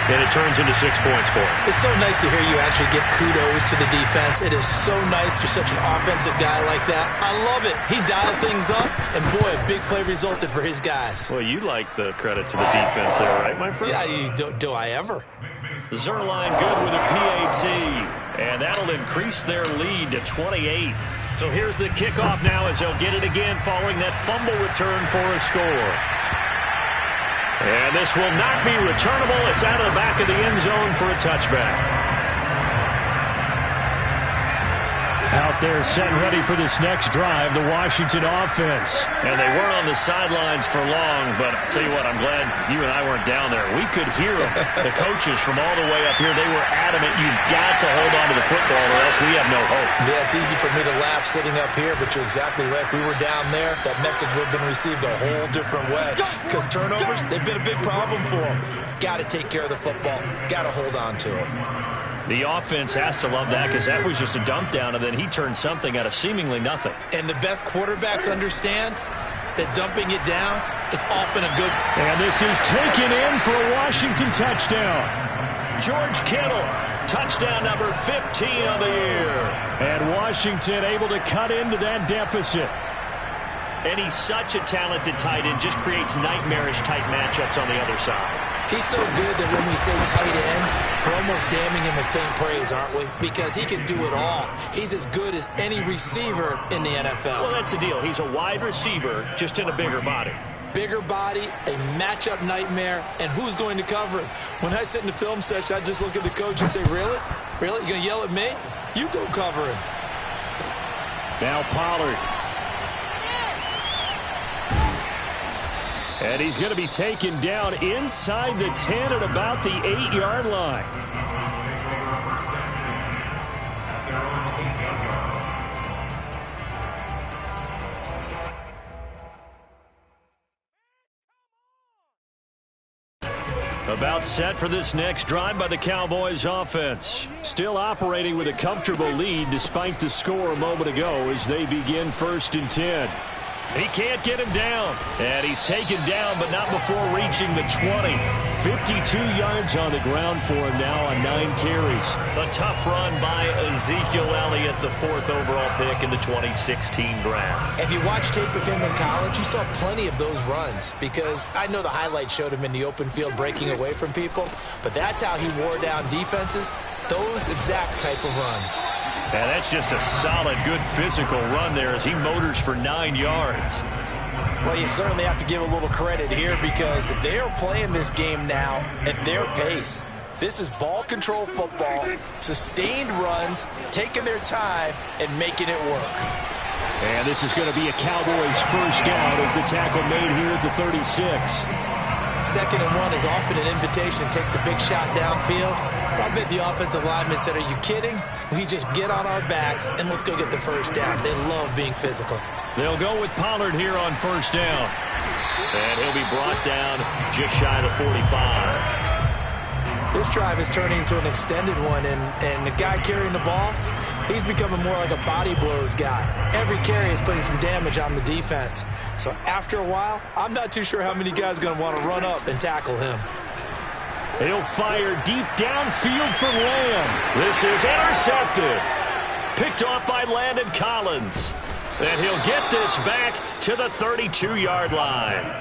and it turns into 6 points for him. It's so nice to hear you actually give kudos to the defense. It is so nice. You're such an offensive guy like that. I love it. He dialed things up, and boy, a big play resulted for his guys. Well, you like the credit to the defense there, right, my friend? Yeah, do I ever? Zerline good with a PAT, and that'll increase their lead to 28. So here's the kickoff now as they'll get it again following that fumble return for a score. And this will not be returnable. It's out of the back of the end zone for a touchback. Out there set and ready for this next drive, the Washington offense. And they weren't on the sidelines for long, but I'll tell you what, I'm glad you and I weren't down there. We could hear them. The coaches from all the way up here, they were adamant, you've got to hold on to the football or else we have no hope. Yeah, it's easy for me to laugh sitting up here, but you're exactly right. If we were down there, that message would have been received a whole different way. Because turnovers, they've been a big problem for them. Got to take care of the football. Got to hold on to it. The offense has to love that because that was just a dump down, and then he turned something out of seemingly nothing. And the best quarterbacks understand that dumping it down is often a good... And this is taken in for a Washington touchdown. George Kittle, touchdown number 15 on the year. And Washington able to cut into that deficit. And he's such a talented tight end, just creates nightmarish tight matchups on the other side. He's so good that when we say tight end, we're almost damning him with faint praise, aren't we? Because he can do it all. He's as good as any receiver in the NFL. Well, that's the deal. He's a wide receiver, just in a bigger body. Bigger body, a matchup nightmare, and who's going to cover him? When I sit in the film session, I just look at the coach and say, really? Really? You going to yell at me? You go cover him. Now Pollard. And he's going to be taken down inside the 10 at about the 8-yard line. About set for this next drive by the Cowboys offense. Still operating with a comfortable lead despite the score a moment ago as they begin 1st and 10. He can't get him down. And he's taken down, but not before reaching the 20. 52 yards on the ground for him now on 9 carries. A tough run by Ezekiel Elliott, the 4th overall pick in the 2016 draft. If you watch tape of him in college, you saw plenty of those runs because I know the highlights showed him in the open field breaking away from people, but that's how he wore down defenses, those exact type of runs. And that's just a solid, good physical run there as he motors for 9 yards. Well, you certainly have to give a little credit here because they are playing this game now at their pace. This is ball control football, sustained runs, taking their time, and making it work. And this is going to be a Cowboys first down as the tackle made here at the 36. 2nd and 1 is often an invitation to take the big shot downfield. I bet the offensive lineman said, are you kidding? We just get on our backs and let's go get the first down. They love being physical. They'll go with Pollard here on first down. And he'll be brought down just shy of the 45. This drive is turning into an extended one, and the guy carrying the ball, he's becoming more like a body blows guy. Every carry is putting some damage on the defense. So after a while, I'm not too sure how many guys are going to want to run up and tackle him. He'll fire deep downfield for Lamb. This is intercepted. Picked off by Landon Collins. And he'll get this back to the 32-yard line.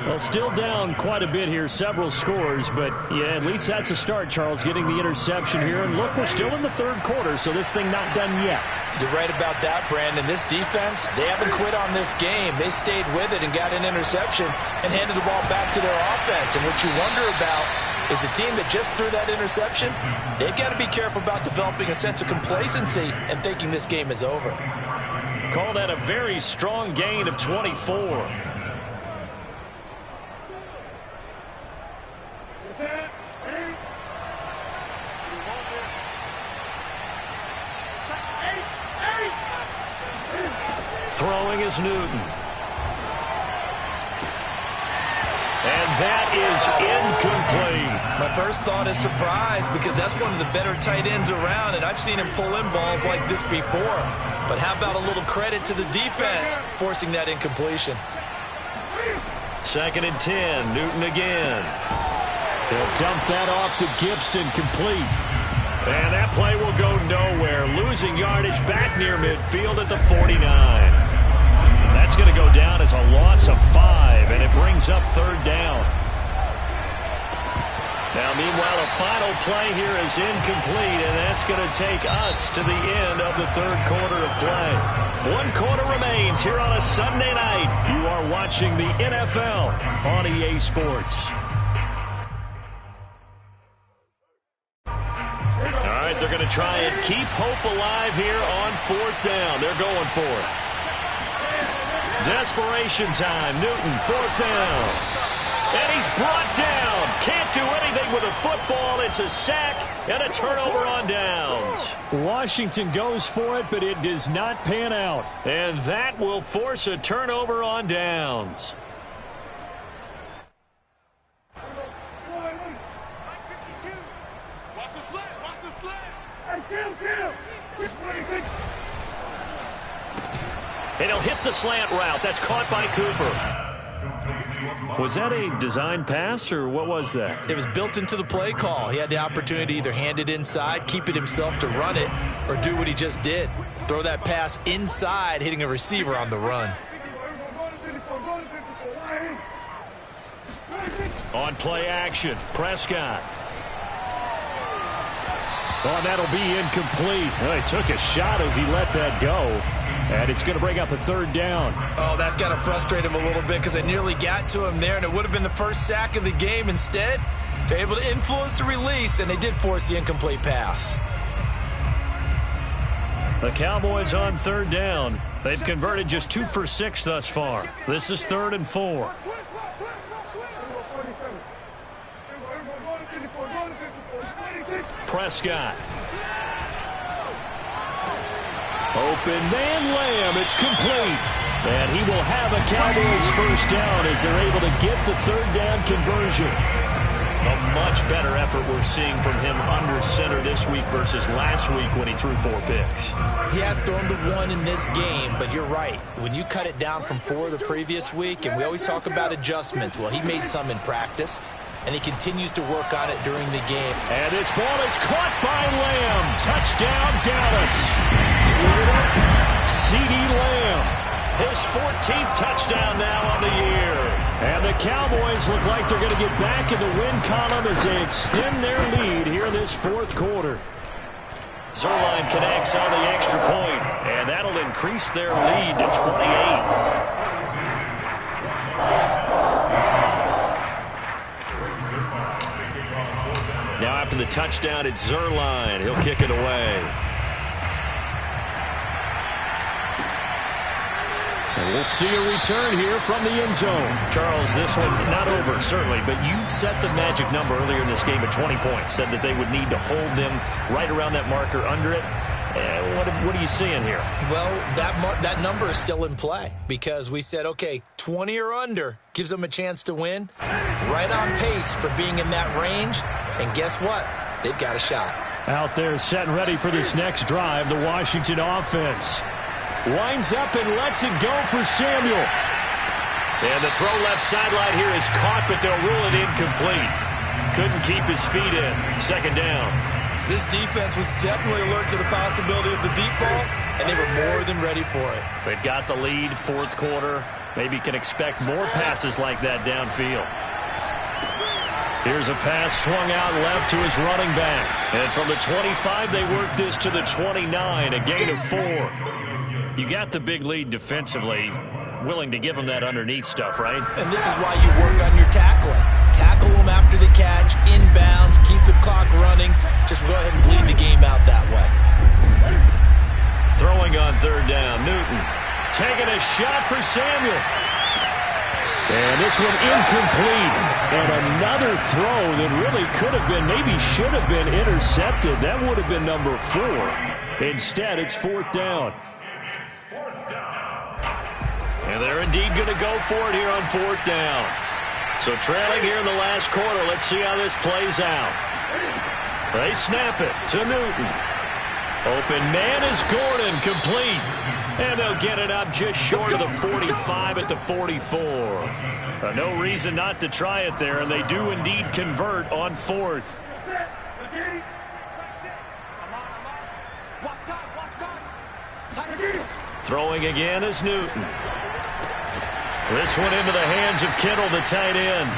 Well, still down quite a bit here, several scores, but yeah, at least that's a start, Charles, getting the interception here. And look, we're still in the 3rd quarter, so this thing not done yet. You're right about that, Brandon. This defense, they haven't quit on this game. They stayed with it and got an interception and handed the ball back to their offense. And what you wonder about is the team that just threw that interception, they've got to be careful about developing a sense of complacency and thinking this game is over. Call that a very strong gain of 24. Throwing is Newton. And that is incomplete. My first thought is surprise because that's one of the better tight ends around, and I've seen him pull in balls like this before. But how about a little credit to the defense forcing that incompletion? 2nd and 10, Newton again. He'll dump that off to Gibson, complete. And that play will go nowhere. Losing yardage back near midfield at the 49. That's going to go down as a loss of 5, and it brings up third down. Now, meanwhile, a final play here is incomplete, and that's going to take us to the end of the third quarter of play. 1 quarter remains here on a Sunday night. You are watching the NFL on EA Sports. All right, they're going to try and keep hope alive here on fourth down. They're going for it. Desperation time. Newton, fourth down. And he's brought down. Can't do anything with a football. It's a sack and a turnover on downs. Washington goes for it, but it does not pan out. And that will force a turnover on downs. Watch the slant. Watch the slant. And he'll hit the slant route. That's caught by Cooper. Was that a design pass, or what was that? It was built into the play call. He had the opportunity to either hand it inside, keep it himself to run it, or do what he just did. Throw that pass inside, hitting a receiver on the run. On play action, Prescott. Oh, that'll be incomplete. Well, he took a shot as he let that go. And it's going to bring up a third down. Oh, that's got to frustrate him a little bit because they nearly got to him there, and it would have been the first sack of the game. Instead, they're able to influence the release, and they did force the incomplete pass. The Cowboys on third down. They've converted just 2 for 6 thus far. This is 3rd and 4. Prescott. Open man, Lamb. It's complete. And he will have a Cowboys first down as they're able to get the third down conversion. A much better effort we're seeing from him under center this week versus last week when he threw 4 picks. He has thrown the 1 in this game, but you're right. When you cut it down from 4 the previous week, and we always talk about adjustments, well, he made some in practice, and he continues to work on it during the game. And this ball is caught by Lamb. Touchdown, Dallas. CeeDee Lamb, his 14th touchdown now on the year. And the Cowboys look like they're going to get back in the win column as they extend their lead here in this fourth quarter. Zerline connects on the extra point, and that'll increase their lead to 28. Now after the touchdown, it's Zerline. He'll kick it away. And we'll see a return here from the end zone. Charles, this one not over, certainly, but you set the magic number earlier in this game at 20 points. Said that they would need to hold them right around that marker under it. What are you seeing here? Well, that number is still in play because we said, okay, 20 or under gives them a chance to win. Right on pace for being in that range. And guess what? They've got a shot. Out there set and ready for this next drive, the Washington offense. Winds up and lets it go for Samuel. And the throw left sideline here is caught, but they'll rule it incomplete. Couldn't keep his feet in. Second down. This defense was definitely alert to the possibility of the deep ball, and they were more than ready for it. They've got the lead, fourth quarter. Maybe can expect more passes like that downfield. Here's a pass swung out left to his running back. And from the 25, they work this to the 29, a gain of 4. You got the big lead defensively, willing to give them that underneath stuff, right? And this is why you work on your tackling. Tackle them after the catch, inbounds, keep the clock running. Just go ahead and bleed the game out that way. Throwing on third down, Newton taking a shot for Samuel. And this one incomplete. And another throw that really could have been, maybe should have been intercepted. That would have been number 4. Instead, it's fourth down. And they're indeed going to go for it here on fourth down. So trailing here in the last quarter. Let's see how this plays out. They snap it to Newton. Open man is Gordon, complete. And they'll get it up just short of the 45 at the 44. No reason not to try it there, and they do indeed convert on fourth. Throwing again is Newton. This one into the hands of Kittle, the tight end.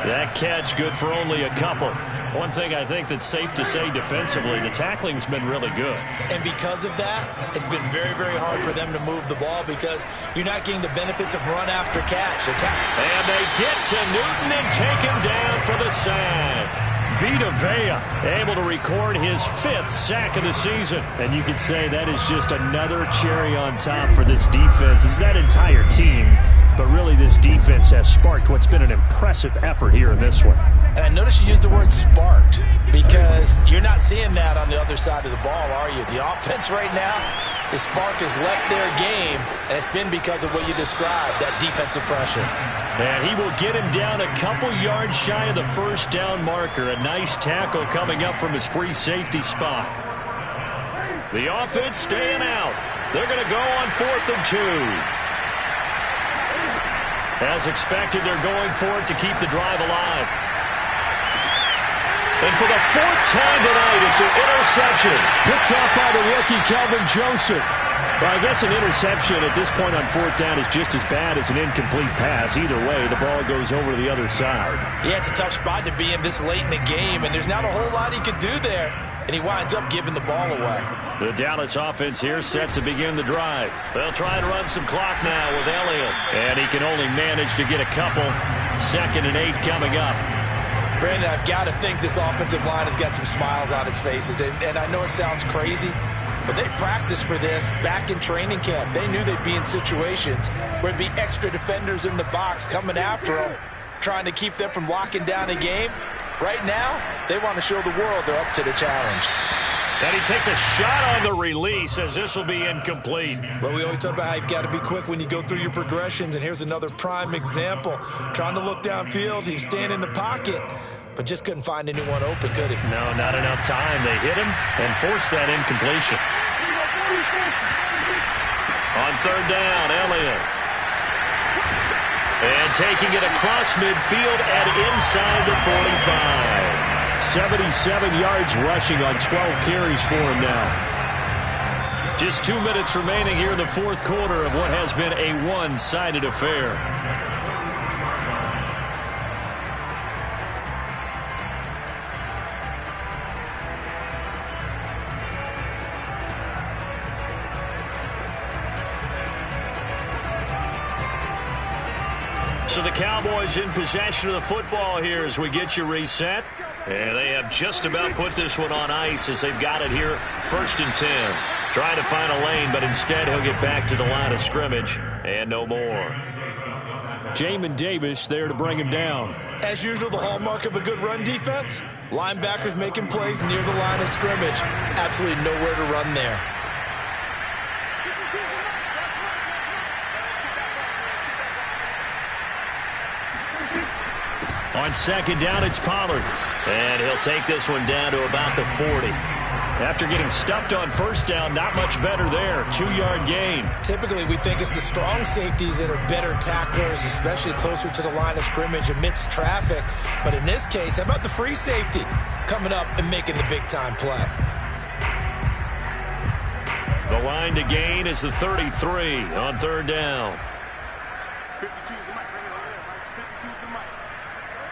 That catch good for only a couple. One thing I think that's safe to say defensively, the tackling's been really good. And because of that, it's been very, very hard for them to move the ball because you're not getting the benefits of run after catch. And they get to Newton and take him down for the sack. Vita Vea able to record his 5th sack of the season. And you could say that is just another cherry on top for this defense and that entire team. But really, this defense has sparked what's been an impressive effort here in this one. And I noticed you used the word sparked because you're not seeing that on the other side of the ball, are you? The offense right now, the spark has left their game, and it's been because of what you described, that defensive pressure. And he will get him down a couple yards shy of the first down marker. A nice tackle coming up from his free safety spot. The offense staying out. They're going to go on 4th and 2. As expected, they're going for it to keep the drive alive. And for the 4th time tonight, it's an interception. Picked up by the rookie, Kelvin Joseph. Well, I guess an interception at this point on 4th down is just as bad as an incomplete pass. Either way, the ball goes over to the other side. Yeah, it's a tough spot to be in this late in the game, and there's not a whole lot he could do there. And he winds up giving the ball away. The Dallas offense here set to begin the drive. They'll try and run some clock now with Elliott. And he can only manage to get a couple. 2nd and 8 coming up. Brandon, I've got to think this offensive line has got some smiles on its faces. And I know it sounds crazy, but they practiced for this back in training camp. They knew they'd be in situations where it'd be extra defenders in the box coming after them, trying to keep them from locking down a game. Right now, they want to show the world they're up to the challenge. And he takes a shot on the release as this will be incomplete. Well, we always talk about how you've got to be quick when you go through your progressions, and here's another prime example. Trying to look downfield, he was standing in the pocket, but just couldn't find anyone open, could he? No, not enough time. They hit him and forced that incompletion. On 3rd down, Elliott. And taking it across midfield and inside the 45. 77 yards rushing on 12 carries for him now. Just 2 minutes remaining here in the 4th quarter of what has been a one-sided affair. So the Cowboys in possession of the football here as we get you reset. And they have just about put this one on ice as they've got it here 1st and 10. Trying to find a lane, but instead he'll get back to the line of scrimmage and no more. Jamin Davis there to bring him down. As usual, the hallmark of a good run defense, linebackers making plays near the line of scrimmage. Absolutely nowhere to run there. On 2nd down, it's Pollard. And he'll take this one down to about the 40. After getting stuffed on 1st down, not much better there. 2-yard gain. Typically, we think it's the strong safeties that are better tacklers, especially closer to the line of scrimmage amidst traffic. But in this case, how about the free safety coming up and making the big-time play? The line to gain is the 33 on 3rd down. 52 is the mic. Bring it over there, Mike. 52 is the mic.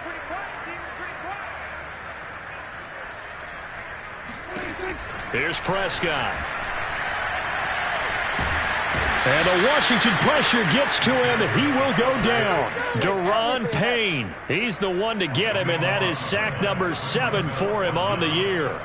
Pretty quiet, team. Pretty quiet. Here's Prescott. And the Washington pressure gets to him. He will go down. Daron Payne. He's the one to get him, and that is sack number 7 for him on the year.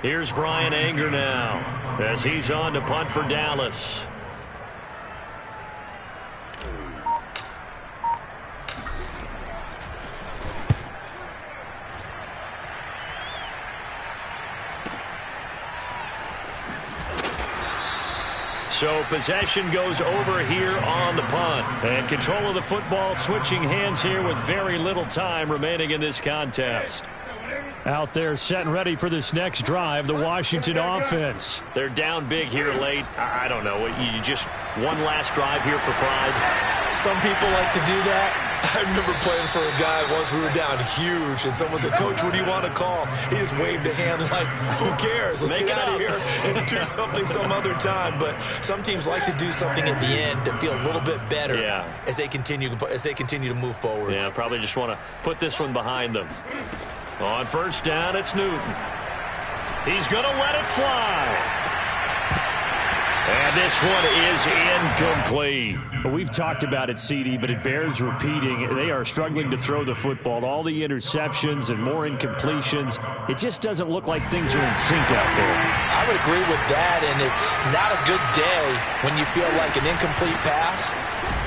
Here's Brian Anger now as he's on to punt for Dallas. So possession goes over here on the punt. And control of the football switching hands here with very little time remaining in this contest. Out there set and ready for this next drive, the Washington offense. They're down big here late. I don't know. You just one last drive here for pride. Some people like to do that. I remember playing for a guy once. We were down huge, and someone said, "Coach, what do you want to call?" He just waved a hand like, "Who cares? Let's get out of here and do something some other time." But some teams like to do something at the end to feel a little bit better as they continue to move forward. Yeah, probably just want to put this one behind them. On first down, it's Newton. He's going to let it fly. And this one is incomplete. We've talked about it, CD, but it bears repeating. They are struggling to throw the football. All the interceptions and more incompletions. It just doesn't look like things are in sync out there. I would agree with that, and it's not a good day when you feel like an incomplete pass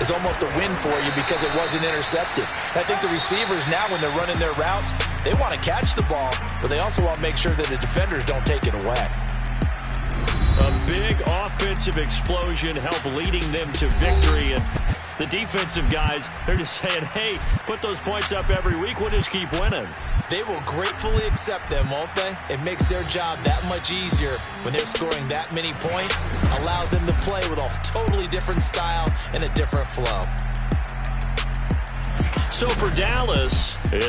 is almost a win for you because it wasn't intercepted. I think the receivers now, when they're running their routes, they want to catch the ball, but they also want to make sure that the defenders don't take it away. A big offensive explosion helped leading them to victory. And the defensive guys, they're just saying, hey, put those points up every week. We'll just keep winning. They will gratefully accept them, won't they? It makes their job that much easier when they're scoring that many points. Allows them to play with a totally different style and a different flow. So for Dallas, it's